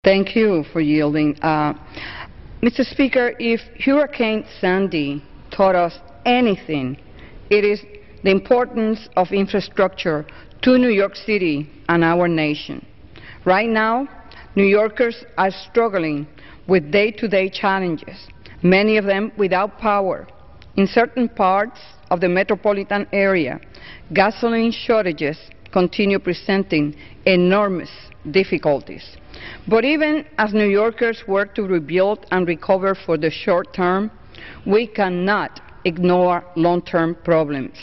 Thank you for yielding. Mr. Speaker, if Hurricane Sandy taught us anything, it is the importance of infrastructure to New York City and our nation. Right now, New Yorkers are struggling with day-to-day challenges, many of them without power. In certain parts of the metropolitan area, gasoline shortages continue presenting enormous difficulties. But even as New Yorkers work to rebuild and recover for the short term, we cannot ignore long-term problems.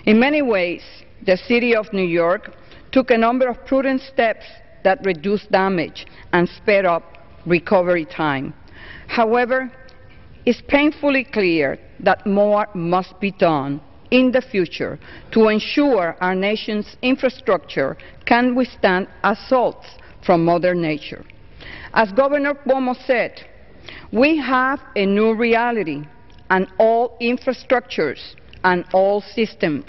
In many ways, the City of New York took a number of prudent steps that reduced damage and sped up recovery time. However, it's painfully clear that more must be done in the future to ensure our nation's infrastructure can withstand assaults from Mother Nature. As Governor Cuomo said, we have a new reality and all infrastructures and all systems.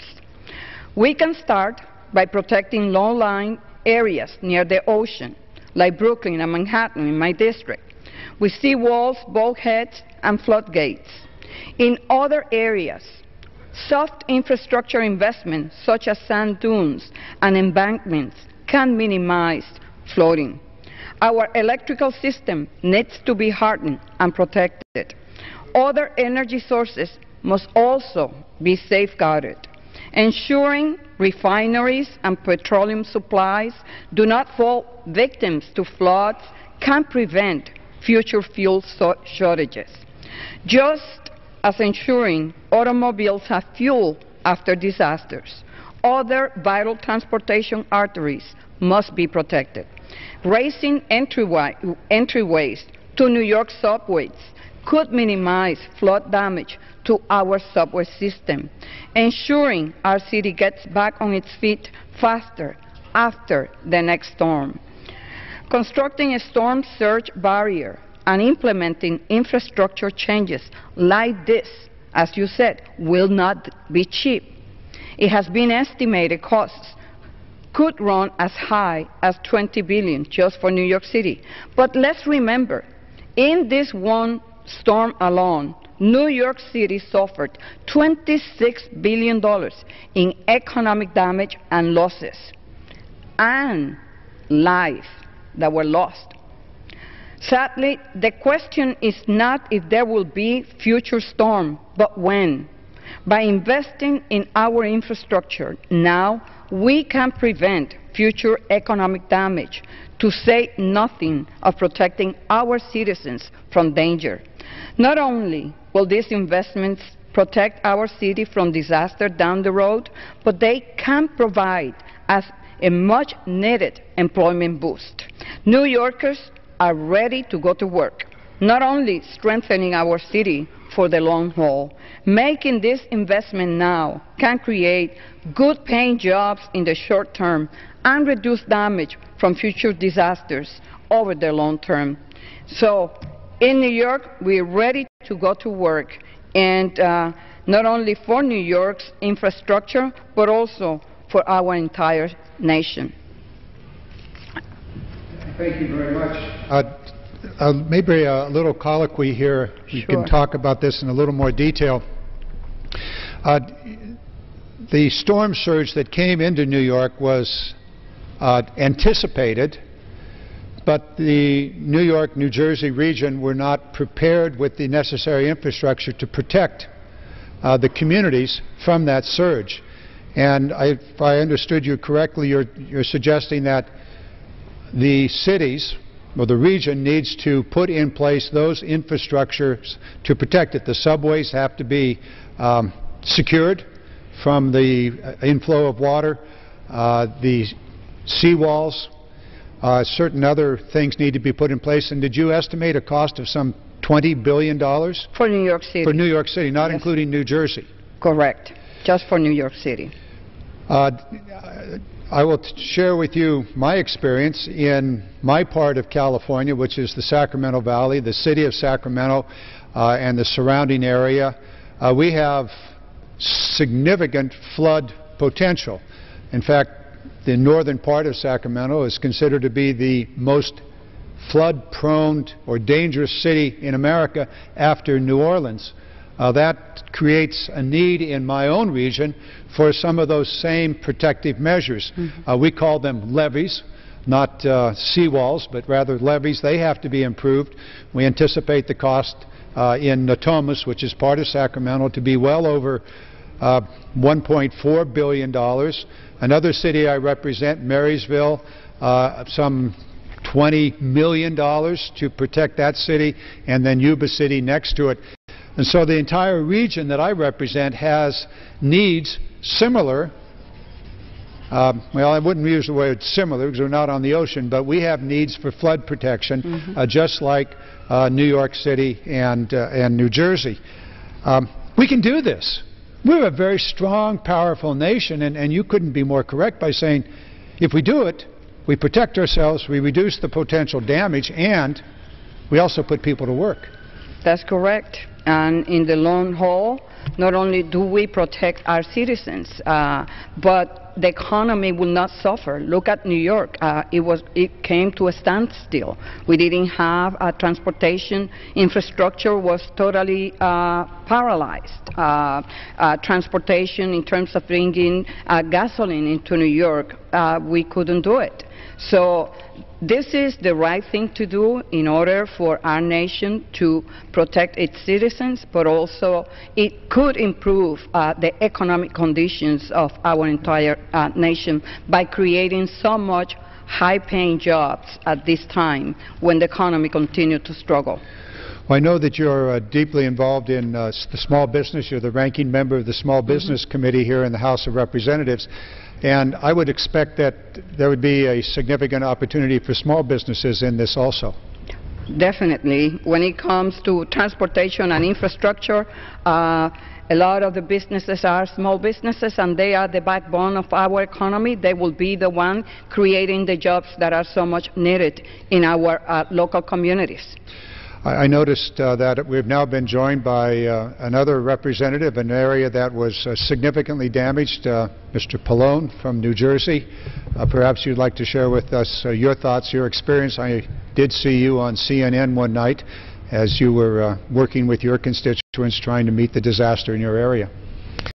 We can start by protecting low-lying areas near the ocean, like Brooklyn and Manhattan in my district, with seawalls, bulkheads, and floodgates. In other areas, soft infrastructure investments such as sand dunes and embankments can minimize flooding. Our electrical system needs to be hardened and protected. Other energy sources must also be safeguarded. Ensuring refineries and petroleum supplies do not fall victims to floods can prevent future fuel shortages. Just as ensuring automobiles have fuel after disasters, other vital transportation arteries must be protected. Raising entryways to New York subways could minimize flood damage to our subway system, ensuring our city gets back on its feet faster after the next storm. Constructing a storm surge barrier and implementing infrastructure changes like this, as you said, will not be cheap. It has been estimated costs could run as high as $20 billion just for New York City. But let's remember, in this one storm alone, New York City suffered $26 billion in economic damage and losses, and lives that were lost. Sadly, the question is not if there will be future storm, but when. By investing in our infrastructure now, we can prevent future economic damage, to say nothing of protecting our citizens from danger. Not only will these investments protect our city from disaster down the road, but they can provide us a much-needed employment boost. New Yorkers are ready to go to work, not only strengthening our city for the long haul. Making this investment now can create good-paying jobs in the short term and reduce damage from future disasters over the long term. So in New York, we're ready to go to work, and not only for New York's infrastructure, but also for our entire nation. Thank you very much. Maybe a little colloquy here. We can talk about this in a little more detail. The storm surge that came into New York was anticipated, but the New York-New Jersey region were not prepared with the necessary infrastructure to protect the communities from that surge. And if I understood you correctly, you're suggesting that the cities, or the region, needs to put in place those infrastructures to protect it. The subways have to be secured from the inflow of water. The seawalls, certain other things need to be put in place. And did you estimate a cost of some $20 billion? For New York City. For New York City, not including New Jersey. Correct. Just for New York City. I will share with you my experience in my part of California, which is the Sacramento Valley, the city of Sacramento, and the surrounding area. We have significant flood potential. In fact, the northern part of Sacramento is considered to be the most flood-prone or dangerous city in America after New Orleans. That creates a need in my own region for some of those same protective measures. We call them levees, not seawalls, but rather levees. They have to be improved. We anticipate the cost in Natomas, which is part of Sacramento, to be well over $1.4 billion. Another city I represent, Marysville, some $20 million to protect that city, and then Yuba City next to it. And so the entire region that I represent has needs similar. Well, I wouldn't use the word similar because we're not on the ocean, but we have needs for flood protection, just like New York City and New Jersey. We can do this. We're a very strong, powerful nation, and you couldn't be more correct by saying, if we do it, we protect ourselves, we reduce the potential damage, and we also put people to work. That's correct. And in the long haul, not only do we protect our citizens, but the economy will not suffer. Look at New York. It came to a standstill. We didn't have transportation. Infrastructure was totally paralyzed. Transportation in terms of bringing gasoline into New York, we couldn't do it. So this is the right thing to do in order for our nation to protect its citizens, but also it could improve the economic conditions of our entire nation by creating so much high-paying jobs at this time when the economy continues to struggle. Well, I know that you're deeply involved in the small business. You're the ranking member of the Small Business Committee here in the House of Representatives. And I would expect that there would be a significant opportunity for small businesses in this also. Definitely. When it comes to transportation and infrastructure, a lot of the businesses are small businesses, and they are the backbone of our economy. They will be the one creating the jobs that are so much needed in our local communities. I noticed that we've now been joined by another representative, an area that was significantly damaged, Mr. Pallone from New Jersey. Perhaps you'd like to share with us your thoughts, your experience. I did see you on CNN one night as you were working with your constituents trying to meet the disaster in your area.